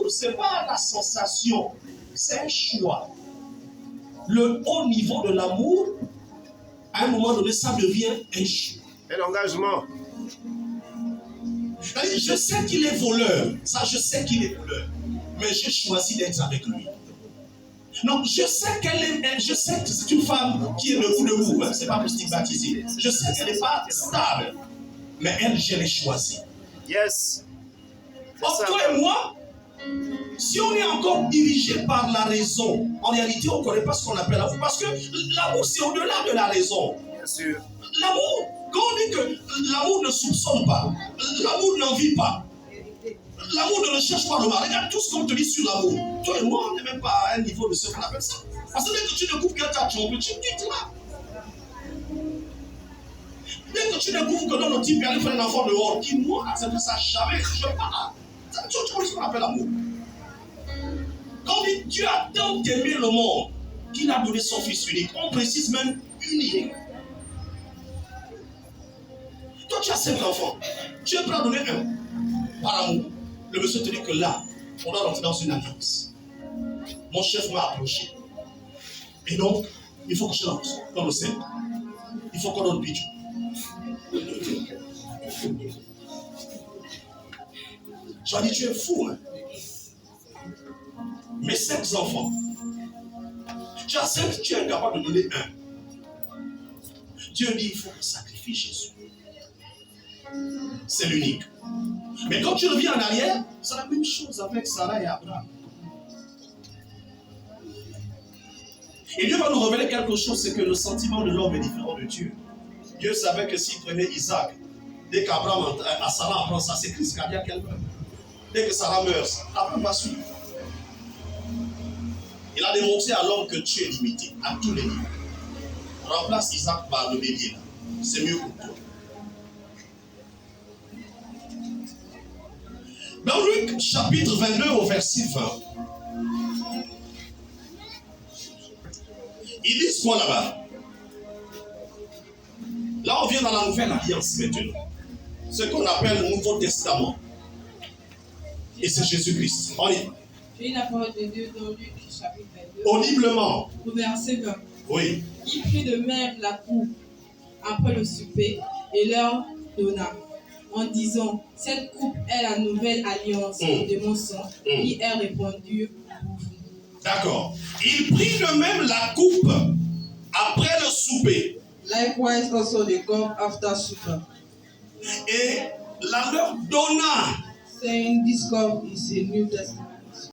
ce n'est pas la sensation, c'est un choix. Le haut niveau de l'amour, à un moment donné, ça devient un choix. Un engagement. Je sais qu'il est voleur, ça je sais qu'il est voleur, mais j'ai choisi d'être avec lui. Non, je sais je sais que c'est une femme qui est debout, hein, c'est pas pour stigmatiser. Je sais qu'elle n'est pas stable, mais elle, je l'ai choisie. Yes. Or, toi et moi, si on est encore dirigé par la raison, en réalité, on ne connaît pas ce qu'on appelle l'amour, parce que l'amour, c'est au-delà de la raison. Bien sûr. L'amour, quand on dit que l'amour ne soupçonne pas, l'amour n'envie pas, l'amour ne recherche pas le mal. Regarde tout ce qu'on te dit sur l'amour. Toi et moi, on n'est même pas à un niveau de ce qu'on appelle ça. Parce que dès que tu découvres qu'elle t'a trompé, tu quittes là. Dès que tu découvres que dans le type, il y a un enfant dehors qui, moi, n'accepte ça jamais, je pars. Tu vois ce qu'on appelle l'amour. Quand on dit Dieu a tant aimé le monde qu'il a donné son fils unique, on précise même unique. Toi, tu as 5 enfants. Tu es prêt à donner un par amour. Le monsieur te dit que là, on doit rentrer dans une alliance. Mon chef m'a approché. Et donc, il faut que je lance dans le cercle. Il faut qu'on donne Bidou. Je lui ai dit, tu es fou, hein? Mes 5 enfants. Tu as 5, tu es incapable de donner un. Dieu dit, il faut sacrifier Jésus. C'est l'unique. Mais quand tu reviens en arrière, c'est la même chose avec Sarah et Abraham. Et Dieu va nous révéler quelque chose, c'est que le sentiment de l'homme est différent de Dieu. Dieu savait que s'il prenait Isaac, dès qu'Abraham, Sarah apprend ça, c'est crise cardiaque qu'elle meurt. Dès que Sarah meurt, Abraham va suivre. Il a démontré à l'homme que tu es limité à tous les niveaux. Remplace Isaac par le bélier là. C'est mieux pour toi. Dans Luc chapitre 22 au verset 20, ils disent quoi là-bas? Là, on vient dans la nouvelle alliance maintenant. Ce qu'on appelle le Nouveau Testament. Et c'est Jésus-Christ. On y va. J'ai la parole de Dieu dans Luc chapitre 22. Audiblement. Au verset 20. Oui. Il prit de même la coupe après le souper et leur donna, en disant, cette coupe est la nouvelle alliance de mon sang qui est répandue pour vous. D'accord. Il prit de même la coupe après le souper. Likewise also the cup after supper. Et la leur donna. Saying, this cup is a New Testament.